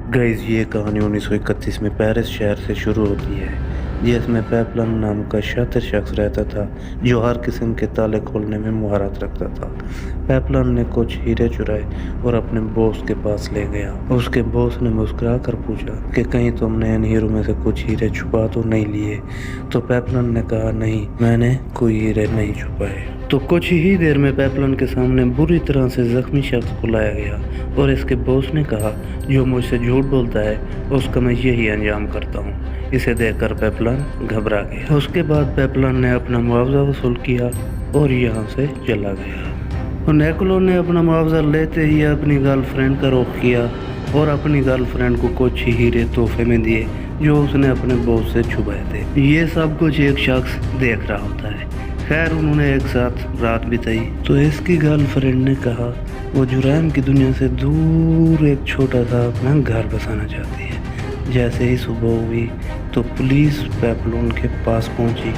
Guys ये कहानी 1931 में पेरिस शहर से शुरू होती है, जिसमें पेपलन नाम का शातिर शख्स रहता था जो हर किस्म के ताले खोलने में महारत रखता था। पेपलन ने कुछ हीरे चुराए और अपने बॉस के पास ले गया। उसके बॉस ने मुस्कुरा कर पूछा कि कहीं तुमने इन हीरों में से कुछ हीरे छुपा तो नहीं लिए? तो पेपलन ने कहा, नहीं, मैंने कोई हीरे नहीं छुपाए। तो कुछ ही देर में पेपलन के सामने बुरी तरह से जख्मी शख्स को लाया गया और इसके बॉस ने कहा, जो मुझसे झूठ बोलता है उसका मैं यही अंजाम करता हूँ। इसे देखकर पेपलन घबरा गया। उसके बाद पेपलन ने अपना मुआवजा वसूल किया और यहाँ से चला गया। और नेकोलो ने अपना मुआवजा लेते ही अपनी गर्लफ्रेंड का रुख किया और अपनी गर्लफ्रेंड को कुछ हीरे तोहफे में दिए जो उसने अपने बॉस से छुपाए थे। ये सब कुछ एक शख्स देख रहा होता है। खैर, उन्होंने एक साथ रात बिताई। तो इसकी गर्लफ्रेंड ने कहा वो जुराम की दुनिया से दूर एक छोटा सा अपना घर बसाना चाहती है। जैसे ही सुबह हुई तो पुलिस पेपलोन के पास पहुंची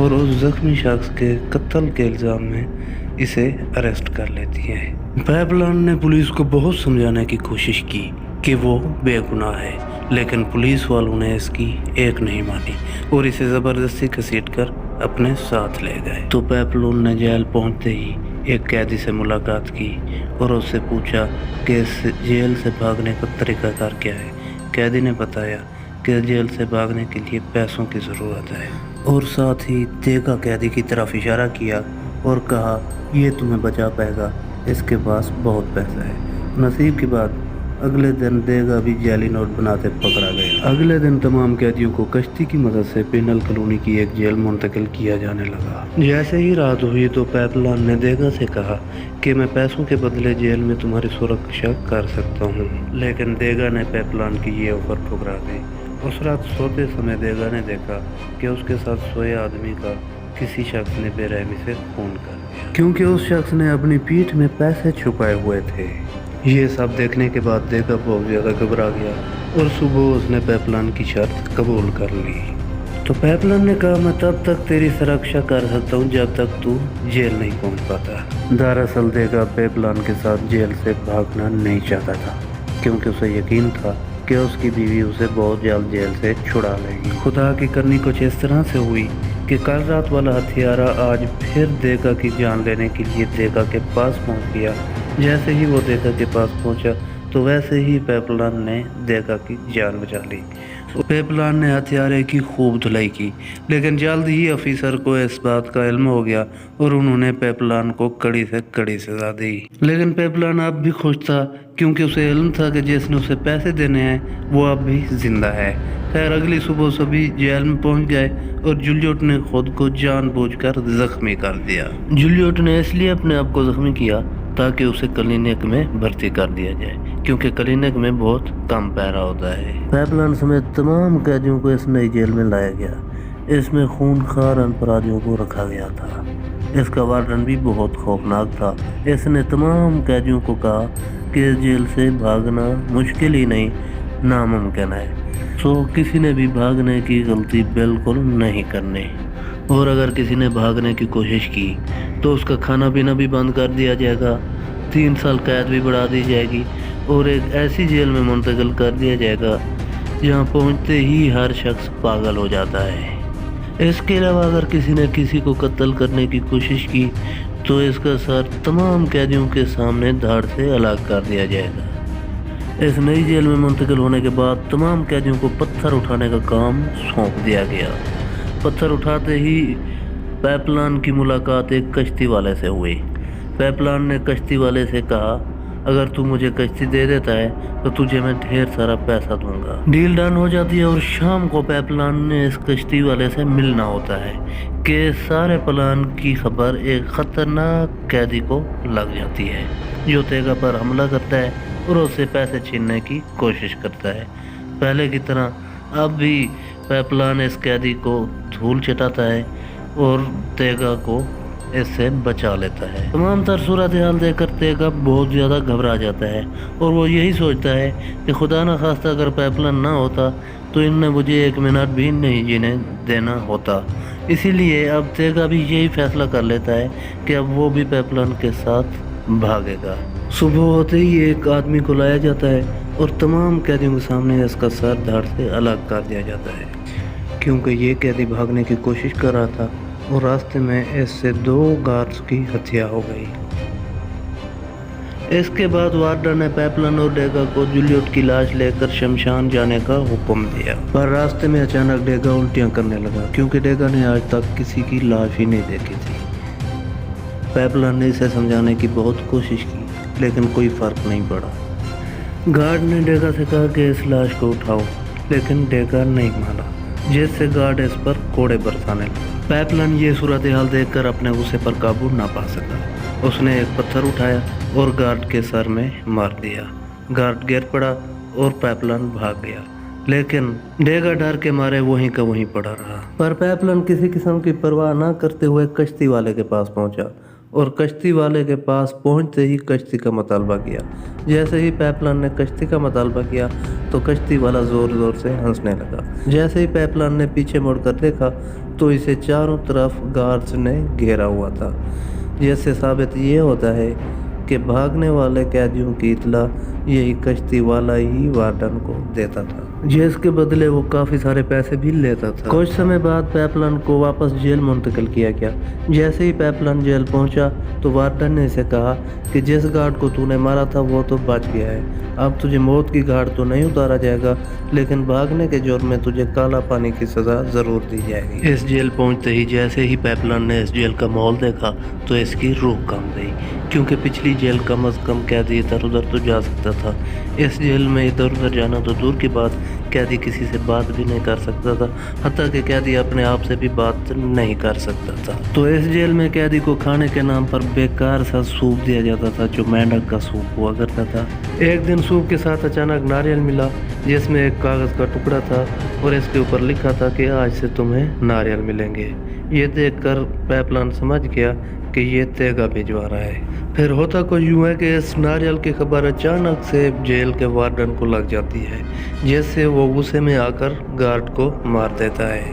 और उस जख्मी शख्स के कत्ल के इल्ज़ाम में इसे अरेस्ट कर लेती है। पेपलोन ने पुलिस को बहुत समझाने की कोशिश की कि वो बेगुनाह है, लेकिन पुलिस वालों ने इसकी एक नहीं मानी और इसे ज़बरदस्ती घसीटकर अपने साथ ले गए। तो पेपलोन ने जेल पहुंचते ही एक कैदी से मुलाकात की और उससे पूछा कि इस जेल से भागने का तरीकाकार क्या है। कैदी ने बताया कि जेल से भागने के लिए पैसों की ज़रूरत है और साथ ही देगा कैदी की तरफ इशारा किया और कहा, ये तुम्हें बचा पाएगा, इसके पास बहुत पैसा है। नसीब की बात, अगले दिन देगा भी जाली नोट बनाते पकड़ा गया। अगले दिन तमाम कैदियों को कश्ती की मदद से पेनल कॉलोनी की एक जेल मुंतकिल किया जाने लगा। जैसे ही रात हुई तो पेपलन ने देगा से कहा कि मैं पैसों के बदले जेल में तुम्हारी सुरक्षा कर सकता हूँ, लेकिन देगा ने पेपलन की ये ऑफर ठुकरा दी। उस रात सोते समय देगा ने देखा कि उसके साथ सोए आदमी का किसी शख्स ने बेरहमी से खून कर दिया, क्योंकि उस शख्स ने अपनी पीठ में पैसे छुपाए हुए थे। ये सब देखने के बाद देगा बहुत ज़्यादा घबरा गया और सुबह उसने पेपलन की शर्त कबूल कर ली। तो पेपलन ने कहा, मैं तब तक तेरी सुरक्षा कर सकता हूँ जब तक तू जेल नहीं पहुँच पाता। दरअसल देगा पेपलन के साथ जेल से भागना नहीं चाहता था, क्योंकि उसे यकीन था कि उसकी बीवी उसे बहुत जल्द जेल से छुड़ा लेगी। खुदा की करनी कुछ इस तरह से हुई कि कल रात वाला हथियारा आज फिर देगा की जान लेने के लिए देगा के पास पहुँच गया। जैसे ही वो देगा के पास पहुंचा तो वैसे ही पेपलन ने देगा की जान बचा ली। पेपलन ने हथियारे की खूब धुलाई की, लेकिन जल्द ही ऑफिसर को इस बात का इल्म हो गया और उन्होंने पेपलन को कड़ी से कड़ी सजा दी। लेकिन पेपलन अब भी खुश था, क्योंकि उसे इल्म था कि जिसने उसे पैसे देने हैं वो अब भी जिंदा है। खैर, अगली सुबह सभी जेल में पहुंच गए और जूलियट ने खुद को जानबूझकर जख्मी कर दिया। जूलियट ने इसलिए अपने आप को जख्मी किया ताकि उसे क्लिनिक में भर्ती कर दिया जाए, क्योंकि क्लिनिक में बहुत कम पैरा होता है। पेपलन समेत तमाम कैदियों को इस नई जेल में लाया गया। इसमें खूनखार अपराधियों को रखा गया था। इसका वार्डन भी बहुत खौफनाक था। इसने तमाम कैदियों को कहा कि जेल से भागना मुश्किल ही नहीं, नामुमकिन है। सो किसी ने भी भागने की गलती बिल्कुल नहीं करनी, और अगर किसी ने भागने की कोशिश की तो उसका खाना पीना भी बंद कर दिया जाएगा, 3 साल कैद भी बढ़ा दी जाएगी और एक ऐसी जेल में मुंतकिल कर दिया जाएगा जहां पहुंचते ही हर शख्स पागल हो जाता है। इसके अलावा अगर किसी ने किसी को कत्ल करने की कोशिश की तो इसका सर तमाम कैदियों के सामने धाड़ से अलग कर दिया जाएगा। इस नई जेल में मुंतकिल होने के बाद तमाम कैदियों को पत्थर उठाने का काम सौंप दिया गया। पत्थर उठाते ही पेपलन की मुलाकात एक कश्ती वाले से हुई। पेपलन ने कश्ती वाले से कहा, अगर तू मुझे कश्ती दे देता है तो तुझे मैं ढेर सारा पैसा दूंगा। डील डन हो जाती है और शाम को पेपलन ने इस कश्ती वाले से मिलना होता है कि सारे प्लान की खबर एक खतरनाक कैदी को लग जाती है जो देगा पर हमला करता है और उससे पैसे छीनने की कोशिश करता है। पहले की तरह अब भी पेपलन इस कैदी को धूल चटाता है और देगा को इससे बचा लेता है। तमाम तर सूरत हाल देखकर देगा बहुत ज़्यादा घबरा जाता है और वो यही सोचता है कि खुदा न खास्ता अगर पेपलन ना होता तो इनने मुझे 1 मिनट भी नहीं जीने देना होता। इसीलिए अब देगा भी यही फैसला कर लेता है कि अब वो भी पेपलन के साथ भागेगा। صبح ہوتے ہی ایک آدمی کو لایا جاتا ہے اور تمام قیدیوں کے سامنے اس کا سر دھڑ سے الگ کر دیا جاتا ہے، کیونکہ یہ قیدی بھاگنے کی کوشش کر رہا تھا اور راستے میں اس سے 2 گارڈز کی ہتیا ہو گئی۔ اس کے بعد وارڈن نے پیپلن اور ڈیگا کو جولیٹ کی لاش لے کر شمشان جانے کا حکم دیا، پر راستے میں اچانک ڈیگا الٹیاں کرنے لگا کیونکہ ڈیگا نے آج تک کسی کی لاش ہی نہیں دیکھی تھی۔ پیپلن نے اسے سمجھانے کی بہت کوشش کی لیکن کوئی فرق نہیں پڑا۔ گارڈ نے ڈیگا سے کہا کہ اس لاش کو اٹھاؤ، لیکن ڈیگا نہیں مانا، جس سے گارڈ اس پر کوڑے برسانے لگا۔ پیپلن یہ صورتحال دیکھ کر اپنے غصے پر قابو نہ پا سکا۔ اس نے ایک پتھر اٹھایا اور گارڈ کے سر میں مار دیا۔ گارڈ گر پڑا اور پیپلن بھاگ گیا، لیکن ڈیگا ڈر کے مارے وہیں کا وہیں پڑا رہا۔ پر پیپلن کسی قسم کی پرواہ نہ کرتے ہوئے کشتی والے کے پاس پہنچا اور کشتی والے کے پاس پہنچتے ہی کشتی کا مطالبہ کیا۔ جیسے ہی پیپلن نے کشتی کا مطالبہ کیا تو کشتی والا زور زور سے ہنسنے لگا۔ جیسے ہی پیپلن نے پیچھے مڑ کر دیکھا تو اسے چاروں طرف گارڈز نے گھیرا ہوا تھا، جس سے ثابت یہ ہوتا ہے کہ بھاگنے والے قیدیوں کی اطلاع یہی کشتی والا ہی وارڈن کو دیتا تھا، جس کے بدلے وہ کافی سارے پیسے بھی لیتا تھا۔ کچھ سمے بعد پیپلن کو واپس جیل منتقل کیا گیا۔ جیسے ہی پیپلن جیل پہنچا تو وارڈن نے اسے کہا کہ جس گارڈ کو تو نے مارا تھا وہ تو بچ گیا ہے، اب تجھے موت کی گھاٹ تو نہیں اتارا جائے گا، لیکن بھاگنے کے جرم میں تجھے کالا پانی کی سزا ضرور دی جائے گی۔ اس جیل پہنچتے ہی جیسے ہی پیپلن نے اس جیل کا ماحول دیکھا تو اس کی روح کانپ گئی، کیونکہ پچھلی جیل کم از کم قیدی ادھر ادھر تو جا سکتا تھا، اس جیل میں ادھر ادھر جانا تو دور کی بات، قیدی کسی سے بات بھی نہیں کر سکتا تھا، حتیٰ کہ قیدی اپنے آپ سے بھی بات نہیں کر سکتا تھا۔ تو اس جیل میں قیدی کو کھانے کے نام پر بیکار سا سوپ دیا جاتا تھا جو مینڈک کا سوپ ہوا کرتا تھا۔ ایک دن سوپ کے ساتھ اچانک ناریل ملا جس میں ایک کاغذ کا ٹکڑا تھا اور اس کے اوپر لکھا تھا کہ آج سے تمہیں ناریل ملیں گے۔ یہ دیکھ کر پیپلن سمجھ گیا کہ یہ تیگا بھجوا رہا ہے۔ پھر ہوتا کچھ یوں ہے کہ اس ناریل کی خبر اچانک سے جیل کے وارڈن کو لگ جاتی ہے، جس سے وہ غصے میں آ کر گارڈ کو مار دیتا ہے۔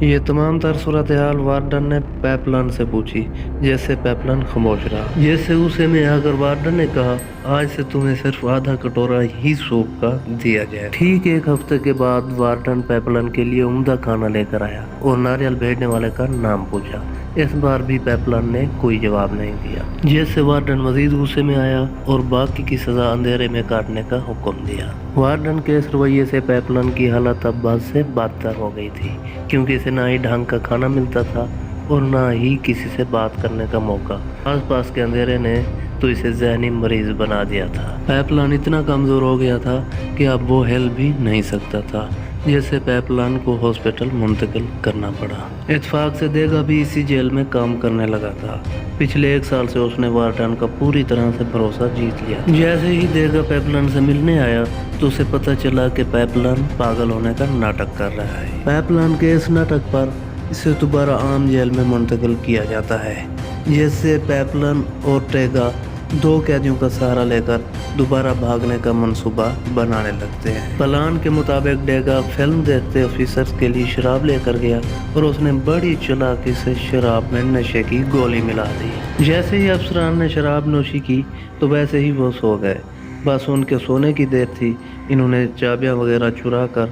یہ تمام تر صورتحال وارڈن نے پیپلن سے پوچھی، جس سے پیپلن خاموش رہا، جس سے غصے میں آ کر وارڈن نے کہا آج سے تمہیں صرف آدھا کٹورا ہی سوپ کا دیا جائے۔ ٹھیک 1 ہفتے کے بعد وارڈن پیپلن کے لیے عمدہ کھانا لے کر آیا اور ناریل بھیجنے والے کا نام پوچھا۔ اس بار بھی پیپلن نے کوئی جواب نہیں دیا، جس سے وارڈن مزید غصے میں آیا اور باقی کی سزا اندھیرے میں کاٹنے کا حکم دیا۔ وارڈن کے اس رویے سے پیپلن کی حالت اب بد سے بدتر ہو گئی تھی، کیونکہ اسے نہ ہی ڈھنگ کا کھانا ملتا تھا اور نہ ہی کسی سے بات کرنے کا موقع۔ آس پاس کے اندھیرے نے تو اسے ذہنی مریض بنا دیا تھا۔ پیپلن اتنا کمزور ہو گیا تھا کہ اب وہ ہل بھی نہیں سکتا تھا، جس سے پیپلن کو ہاسپٹل منتقل کرنا پڑا۔ اتفاق سے ڈیگا بھی اسی جیل میں کام کرنے لگا تھا۔ پچھلے 1 سال سے اس نے وارڈن کا پوری طرح سے بھروسہ جیت لیا۔ جیسے ہی ڈیگا پیپلن سے ملنے آیا تو اسے پتہ چلا کہ پیپلن پاگل ہونے کا ناٹک کر رہا ہے۔ پیپلن کے اس ناٹک پر اسے دوبارہ عام جیل میں منتقل کیا جاتا ہے، جس سے پیپلن اور ڈیگا 2 قیدیوں کا سہارا لے کر دوبارہ بھاگنے کا منصوبہ بنانے لگتے ہیں۔ پلان کے مطابق ڈیگا فلم دیکھتے آفیسرز کے لیے شراب لے کر گیا اور اس نے بڑی چالاکی سے شراب میں نشے کی گولی ملا دی۔ جیسے ہی افسران نے شراب نوشی کی تو ویسے ہی وہ سو گئے، بس ان کے سونے کی دیر تھی۔ انہوں نے چابیاں وغیرہ چرا کر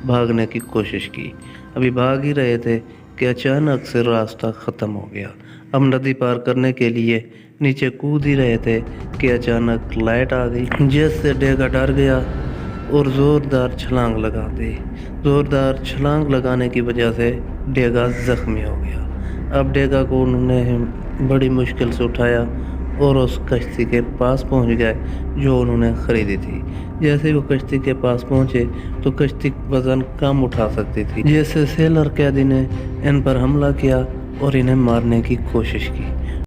بھاگنے کی کوشش کی۔ ابھی بھاگ ہی رہے تھے کہ اچانک سے راستہ ختم ہو گیا۔ اب ندی پار کرنے کے لیے نیچے کود ہی رہے تھے کہ اچانک لائٹ آ گئی، جس سے ڈیگا ڈر گیا اور زوردار چھلانگ لگا دی۔ زوردار چھلانگ لگانے کی وجہ سے ڈیگا زخمی ہو گیا۔ اب ڈیگا کو انہوں نے بڑی مشکل سے اٹھایا اور اس کشتی کے پاس پہنچ گئے جو انہوں نے خریدی تھی۔ جیسے وہ کشتی کے پاس پہنچے تو کشتی وزن کم اٹھا سکتی تھی، جس سے سیلر قیدی نے ان پر حملہ کیا اور انہیں مارنے کی کوشش کی۔